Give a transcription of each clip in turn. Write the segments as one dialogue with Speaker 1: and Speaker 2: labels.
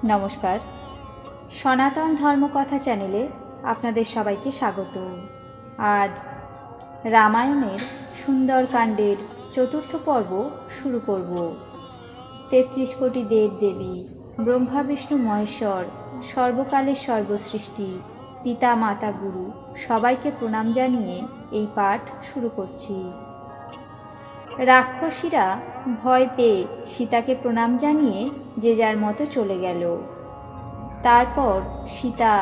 Speaker 1: নমস্কার, সনাতন ধর্মকথা চ্যানেলে আপনাদের সবাইকে স্বাগত। আজ রামায়ণের সুন্দরকাণ্ডের চতুর্থ পর্ব শুরু করব। ৩৩ কোটি দেব দেবী, ব্রহ্মা বিষ্ণু মহেশ্বর, সর্বকালের সর্বসৃষ্টি, পিতা মাতা গুরু সবাইকে প্রণাম জানিয়ে এই পাঠ শুরু করছি। রাক্ষসীরা ভয় পেয়ে সীতাকে প্রণাম জানিয়ে যে যার মতো চলে গেল। তারপর সীতা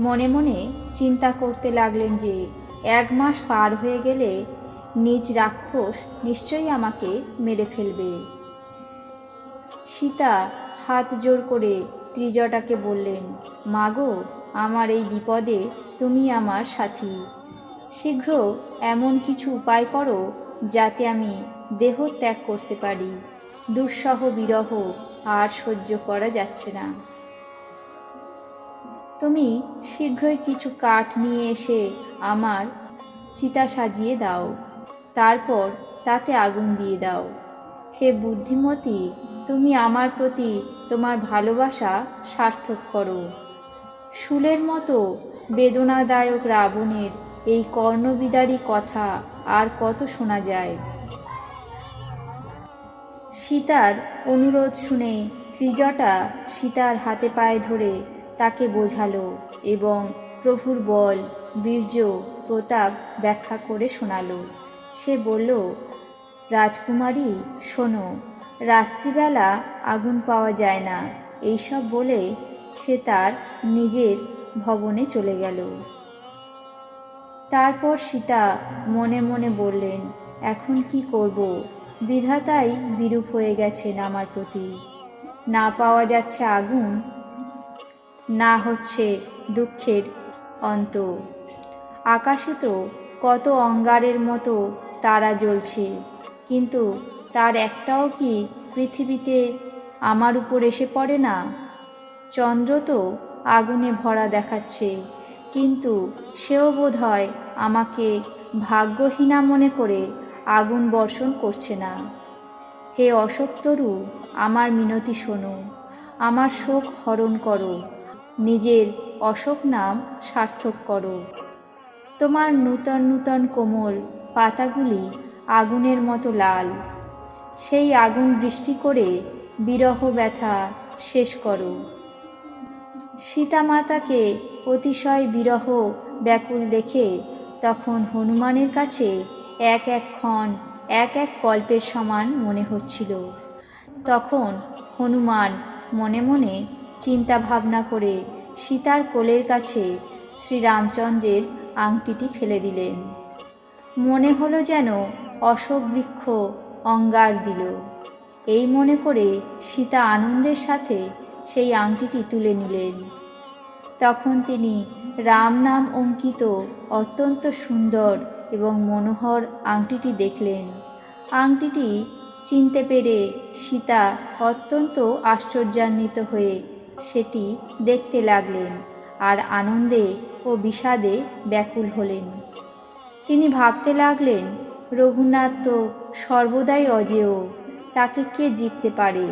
Speaker 1: মনে মনে চিন্তা করতে লাগলেন যে ১ মাস পার হয়ে গেলে নিজ রাক্ষস নিশ্চয়ই আমাকে মেরে ফেলবে। সীতা হাত জোর করে ত্রিজটাকে বললেন, মাগো, আমার এই বিপদে তুমি আমার সাথী। শীঘ্র এমন কিছু উপায় করো যাতে আমি দেহ ত্যাগ করতে পারি। দুঃসহ বিরহ আর সহ্য করা যাচ্ছে না। তুমি শীঘ্রই কিছু কাঠ নিয়ে এসে আমার চিতা সাজিয়ে দাও, তারপর তাতে আগুন দিয়ে দাও। হে বুদ্ধিমতী, তুমি আমার প্রতি তোমার ভালোবাসা সার্থক করো। শূলের মতো বেদনাদায়ক রাবণের এই কর্ণবিদারী কথা আর কত শোনা যায়। সীতার অনুরোধ শুনে ত্রিজটা সীতার হাতে পায়ে ধরে তাকে বোঝালো এবং প্রভুর বল, বীর্য, প্রতাপ ব্যাখ্যা করে শোনালো। সে বলল, রাজকুমারী শোনো, রাত্রিবেলা আগুন পাওয়া যায় না। এইসব বলে সে তার নিজের ভবনে চলে গেল। তারপর সীতা মনে মনে বললেন, এখন কি করব? বিধাতাই বিরূপ হয়ে গেছেন আমার প্রতি। না পাওয়া যাচ্ছে আগুন, না হচ্ছে দুঃখের অন্ত। আকাশে তো কত অঙ্গারের মতো তারা জ্বলছে, কিন্তু তার একটাও কি পৃথিবীতে আমার উপর এসে পড়ে না? চন্দ্র তো আগুনে ভরা দেখাচ্ছে, কিন্তু সেও বোধহয় আমাকে ভাগ্যহীনা মনে করে আগুন বর্ষণ করছে না। হে অশোকতরু, আমার মিনতি শোনো, আমার শোক হরণ করো, নিজের অশোক নাম সার্থক করো। তোমার নূতন নূতন কোমল পাতাগুলি আগুনের মতো লাল, সেই আগুন বৃষ্টি করে বিরহ ব্যথা শেষ করো। সীতামাতাকে অতিশয় বিরহ ব্যাকুল দেখে তখন হনুমানের কাছে এক এক ক্ষণ এক এক কল্পের সমান মনে হচ্ছিল। তখন হনুমান মনে মনে চিন্তা ভাবনা করে সীতার কোলের কাছে শ্রীরামচন্দ্রের আংটিটি ফেলে দিলেন। মনে হলো যেন অশোক বৃক্ষ অঙ্গার দিল। এই মনে করে সীতা আনন্দের সাথে সেই আংটিটি তুলে নিলেন। তখন তিনি রাম নাম অঙ্কিত অত্যন্ত সুন্দর এবং মনোহর আংটিটি দেখলেন। আংটিটি চিনতে পেরে সীতা অত্যন্ত আশ্চর্যান্বিত হয়ে সেটি দেখতে লাগলেন আর আনন্দে ও বিষাদে ব্যাকুল হলেন। তিনি ভাবতে লাগলেন, রঘুনাথ তো সর্বদাই অজেয়, তাকে কে জিততে পারে?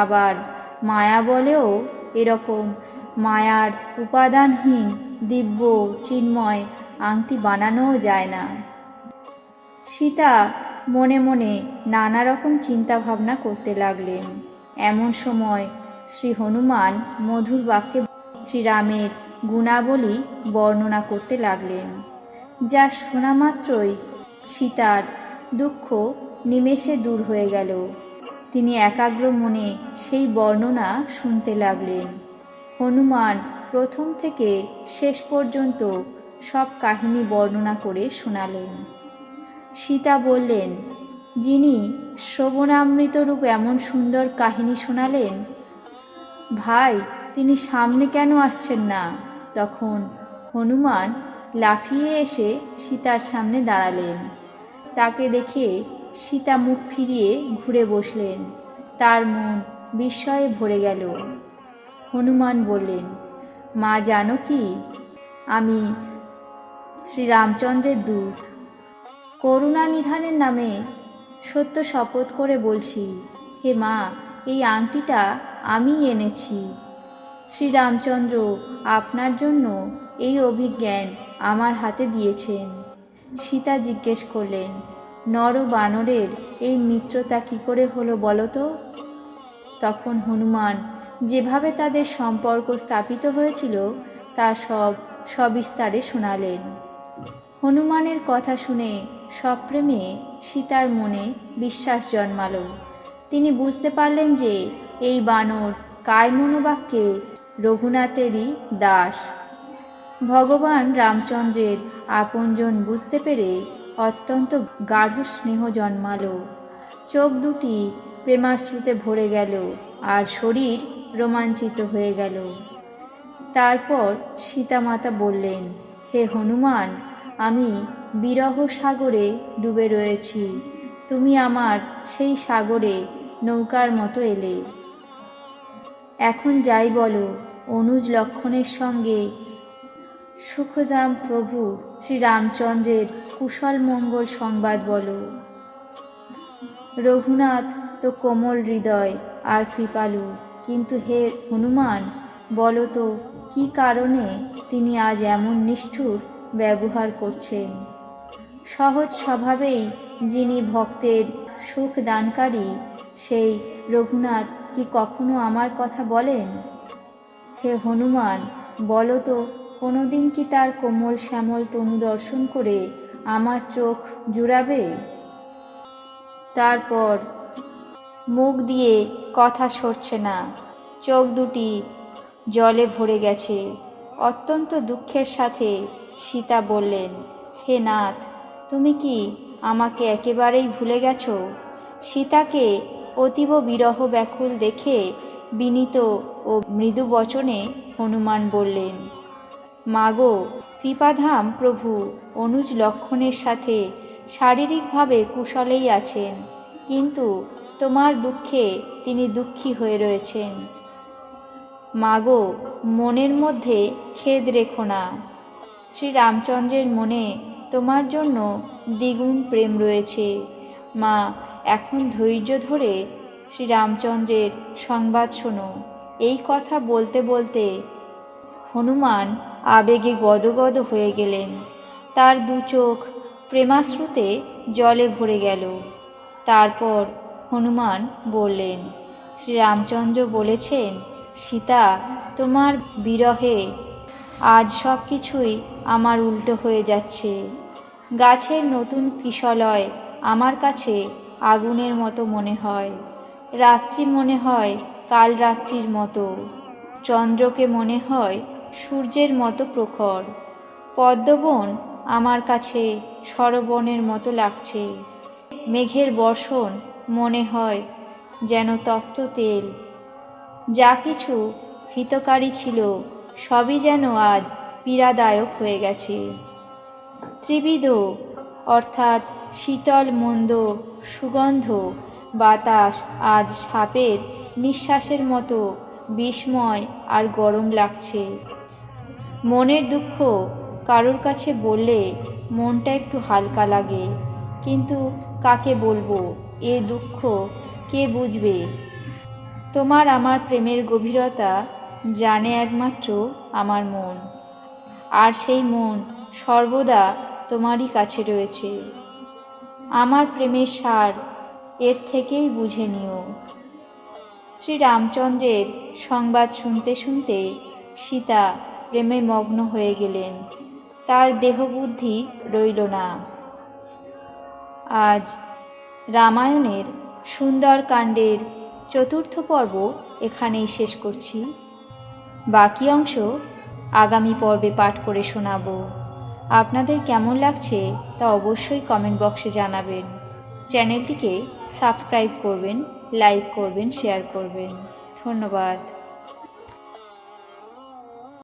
Speaker 1: আবার মায়া বলেও এরকম মায়ার উপাদানহীন দিব্য চিন্ময় আংটি বানানোও যায় না। সীতা মনে মনে নানা রকম চিন্তা ভাবনা করতে লাগলেন। এমন সময় শ্রী হনুমান মধুর বাক্যে শ্রীরামের গুণাবলী বর্ণনা করতে লাগলেন, যা শোনা মাত্রই সীতার দুঃখ নিমেষে দূর হয়ে গেল। তিনি একাগ্র মনে সেই বর্ণনা শুনতে লাগলেন। হনুমান প্রথম থেকে শেষ পর্যন্ত সব কাহিনী বর্ণনা করে শোনালেন। সীতা বললেন, যিনি শ্রবণামৃতরূপ এমন সুন্দর কাহিনী শোনালেন, ভাই তিনি সামনে কেন আসছেন না? তখন হনুমান লাফিয়ে এসে সীতার সামনে দাঁড়ালেন। তাকে দেখে সীতা মুখ ফিরিয়ে ঘুরে বসলেন। তার মন বিস্ময়ে ভরে গেল। হনুমান বললেন, মা জানো কি, আমি শ্রীরামচন্দ্রের দূত। করুণা নিধানের নামে সত্য শপথ করে বলছি, হে মা, এই আংটিটা আমি এনেছি। শ্রীরামচন্দ্র আপনার জন্য এই অভিজ্ঞান আমার হাতে দিয়েছেন। সীতা জিজ্ঞেস করলেন, নর ও বানরের এই মিত্রতা কী করে হলো বলো তো? তখন হনুমান যেভাবে তাদের সম্পর্ক স্থাপিত হয়েছিল তা সবিস্তারে শোনালেন। হনুমানের কথা শুনে সপ্রেমে সীতার মনে বিশ্বাস জন্মালো। তিনি বুঝতে পারলেন যে এই বানর কায় মনোবাক্যে রঘুনাথেরই দাস। ভগবান রামচন্দ্রের আপনজন বুঝতে পেরে অত্যন্ত গাঢ় স্নেহ জন্মালো। চোখ দুটি প্রেমাশ্রুতে ভরে গেল আর শরীর রোমাঞ্চিত হয়ে গেল। তারপর সীতামাতা বললেন, হে হনুমান, আমি বিরহ সাগরে ডুবে রয়েছি। তুমি আমার সেই সাগরে নৌকার মতো এলে। এখন যাই বলো, অনুজ লক্ষণের সঙ্গে সুখদাম প্রভু শ্রীরামচন্দ্রের কুশল মঙ্গল সংবাদ বলো। রঘুনাথ তো কোমল হৃদয় আর কৃপালু, কিন্তু হে হনুমান, বলো তো কী কারণে তিনি আজ এমন নিষ্ঠুর ব্যবহার করছেন? সহজ স্বভাবেই যিনি ভক্তের সুখ দানকারী, সেই রঘুনাথ কি কখনো আমার কথা বলেন? হে হনুমান, বলো তো কোনোদিন কি তার কোমল শ্যামল তনু দর্শন করে আমার চোখ জুড়াবে? তারপর মুখ দিয়ে কথা সরছে না, চোখ দুটি জলে ভরে গেছে। অত্যন্ত দুঃখের সাথে সীতা বললেন, হে নাথ, তুমি কি আমাকে একেবারেই ভুলে গেছো? সীতাকে অতীব বিরহ ব্যাকুল দেখে বিনীত ও মৃদু বচনে হনুমান বললেন, মাগো, কৃপাধাম প্রভু অনুজ লক্ষণের সাথে শারীরিকভাবে কুশলেই আছেন, কিন্তু তোমার দুঃখে তিনি দুঃখী হয়ে রয়েছেন। মাগো, মনের মধ্যে খেদ রেখো না। শ্রীরামচন্দ্রের মনে তোমার জন্য দ্বিগুণ প্রেম রয়েছে। মা, এখন ধৈর্য ধরে শ্রীরামচন্দ্রের সংবাদ শোনো। এই কথা বলতে বলতে হনুমান আবেগে গদগদ হয়ে গেলেন। তার দু চোখ প্রেমাশ্রুতে জলে ভরে গেল। তারপর হনুমান বললেন, শ্রীরামচন্দ্র বলেছেন, সীতা, তোমার বিরহে আজ সব কিছুই আমার উল্টো হয়ে যাচ্ছে। গাছের নতুন কিশলয় আমার কাছে আগুনের মতো মনে হয়, রাত্রি মনে হয় কাল রাত্রির মতো, চন্দ্রকে মনে হয় সূর্যের মতো প্রখর, পদ্মবন আমার কাছে সরবনের মতো লাগছে, মেঘের বর্ষণ মনে হয় যেন তপ্ত তেল। যা কিছু হিতকারী ছিল সবই যেন আজ পীড়াদায়ক হয়ে গেছে। ত্রিবিধ অর্থাৎ শীতল মন্দ সুগন্ধ বাতাস আজ সাপের নিঃশ্বাসের মতো বিস্ময় আর গরম লাগছে। মনের দুঃখ কারোর কাছে বললে মনটা একটু হালকা লাগে, কিন্তু কাকে বলবো এ দুঃখ, কে বুঝবে? তোমার আমার প্রেমের গভীরতা জানে একমাত্র আমার মন, আর সেই মন সর্বদা তোমারই কাছে রয়েছে। আমার প্রেমের সার এর থেকেই বুঝে নিও। শ্রীরামচন্দ্রের সংবাদ শুনতে শুনতে সীতা প্রেমে মগ্ন হয়ে গেলেন। তার দেহবুদ্ধি রইল না। আজ রামায়ণের সুন্দরকাণ্ডের চতুর্থ পর্ব এখানেই শেষ করছি। বাকি অংশ আগামী পর্বে পাঠ করে শোনাব। আপনাদের কেমন লাগছে তা অবশ্যই কমেন্ট বক্সে জানাবেন। চ্যানেলটিকে সাবস্ক্রাইব করবেন, লাইক করবেন, শেয়ার করবেন। ধন্যবাদ।